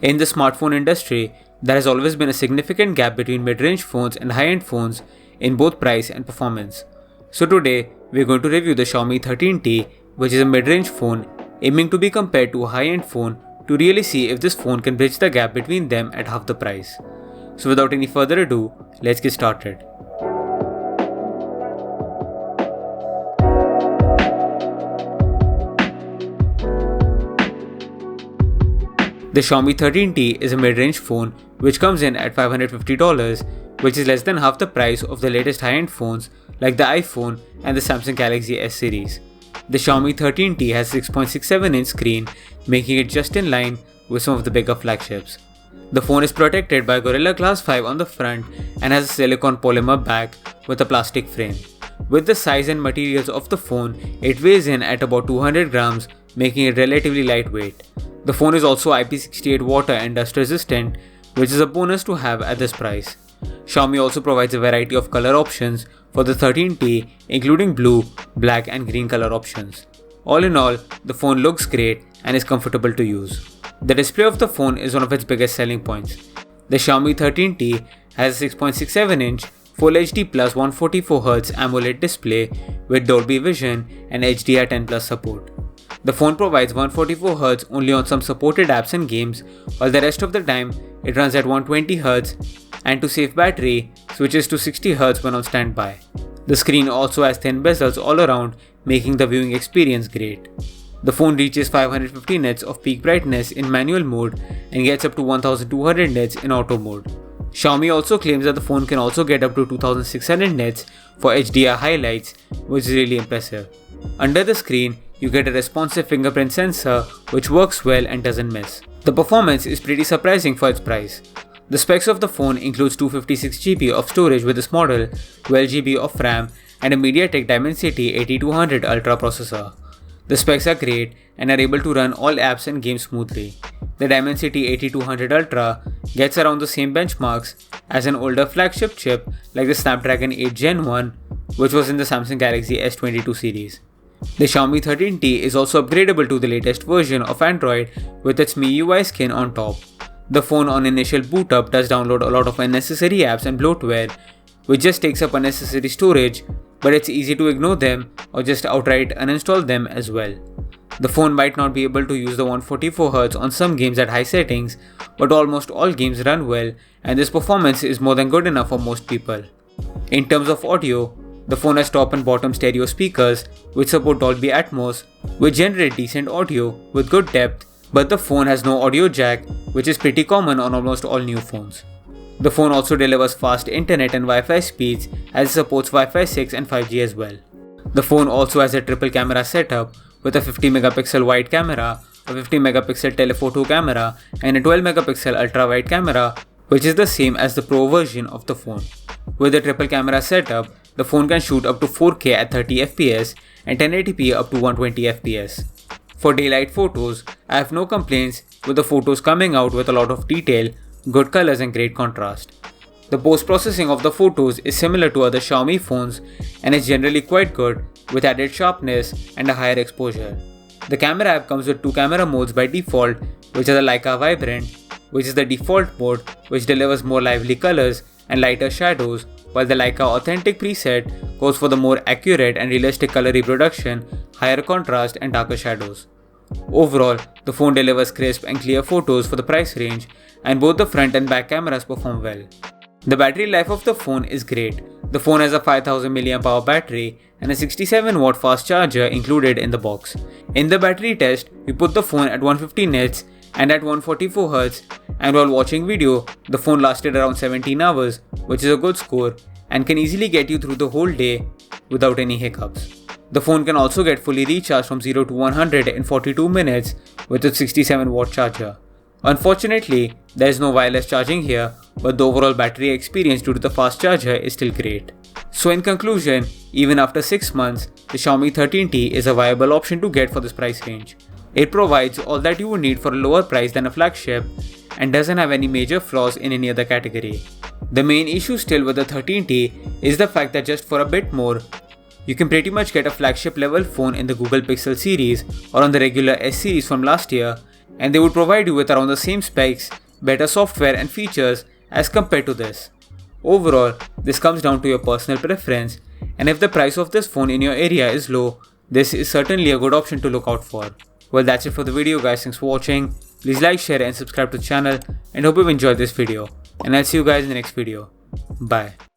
In the smartphone industry, there has always been a significant gap between mid-range phones and high-end phones in both price and performance. So today, we are going to review the Xiaomi 13T, which is a mid-range phone aiming to be compared to a high-end phone to really see if this phone can bridge the gap between them at half the price. So without any further ado, let's get started. The Xiaomi 13T is a mid-range phone which comes in at $550, which is less than half the price of the latest high-end phones like the iPhone and the Samsung Galaxy S series. The Xiaomi 13T has a 6.67-inch screen, making it just in line with some of the bigger flagships. The phone is protected by Gorilla Glass 5 on the front and has a silicone polymer back with a plastic frame. With the size and materials of the phone, it weighs in at about 200 grams, making it relatively lightweight. The phone is also IP68 water and dust resistant, which is a bonus to have at this price. Xiaomi also provides a variety of color options for the 13T, including blue, black and green color options. All in all, the phone looks great and is comfortable to use. The display of the phone is one of its biggest selling points. The Xiaomi 13T has a 6.67-inch Full HD plus 144Hz AMOLED display with Dolby Vision and HDR10+ support. The phone provides 144Hz only on some supported apps and games, while the rest of the time it runs at 120Hz and to save battery, switches to 60Hz when on standby. The screen also has thin bezels all around, making the viewing experience great. The phone reaches 550 nits of peak brightness in manual mode and gets up to 1200 nits in auto mode. Xiaomi also claims that the phone can also get up to 2600 nits for HDR highlights, which is really impressive. Under the screen, you get a responsive fingerprint sensor which works well and doesn't miss. The performance is pretty surprising for its price. The specs of the phone includes 256GB of storage with this model, 12GB of RAM and a MediaTek Dimensity 8200 Ultra processor. The specs are great and are able to run all apps and games smoothly. The Dimensity 8200 Ultra gets around the same benchmarks as an older flagship chip like the Snapdragon 8 Gen 1, which was in the Samsung Galaxy S22 series. The Xiaomi 13T is also upgradable to the latest version of Android with its MIUI skin on top. The phone on initial boot up does download a lot of unnecessary apps and bloatware, which just takes up unnecessary storage, but it's easy to ignore them or just outright uninstall them as well. The phone might not be able to use the 144Hz on some games at high settings, but almost all games run well and this performance is more than good enough for most people. In terms of audio, the phone has top and bottom stereo speakers which support Dolby Atmos, which generate decent audio with good depth, but the phone has no audio jack, which is pretty common on almost all new phones. The phone also delivers fast internet and Wi-Fi speeds as it supports Wi-Fi 6 and 5G as well. The phone also has a triple camera setup with a 50MP wide camera, a 50MP telephoto camera and a 12MP ultrawide camera, which is the same as the Pro version of the phone. With the triple camera setup, the phone can shoot up to 4K at 30fps and 1080p up to 120fps. For daylight photos, I have no complaints with the photos coming out with a lot of detail, good colors and great contrast. The post-processing of the photos is similar to other Xiaomi phones and is generally quite good with added sharpness and a higher exposure. The camera app comes with two camera modes by default, which are the Leica Vibrant, which is the default mode which delivers more lively colors and lighter shadows, while the Leica Authentic preset goes for the more accurate and realistic color reproduction, higher contrast and darker shadows. Overall, the phone delivers crisp and clear photos for the price range and both the front and back cameras perform well. The battery life of the phone is great. The phone has a 5000 mAh battery and a 67W fast charger included in the box. In the battery test, we put the phone at 150 nits and at 144Hz, and while watching video, the phone lasted around 17 hours, which is a good score and can easily get you through the whole day without any hiccups. The phone can also get fully recharged from 0 to 100 in 42 minutes with its 67W charger. Unfortunately, there is no wireless charging here, but the overall battery experience due to the fast charger is still great. So in conclusion, even after 6 months, the Xiaomi 13T is a viable option to get for this price range. It provides all that you would need for a lower price than a flagship and doesn't have any major flaws in any other category. The main issue still with the 13T is the fact that just for a bit more, you can pretty much get a flagship level phone in the Google Pixel series or on the regular S series from last year, and they would provide you with around the same specs, better software and features as compared to this. Overall, this comes down to your personal preference, and if the price of this phone in your area is low, this is certainly a good option to look out for. Well, that's it for the video guys, thanks for watching. Please like, share and subscribe to the channel, and hope you've enjoyed this video. And I'll see you guys in the next video. Bye.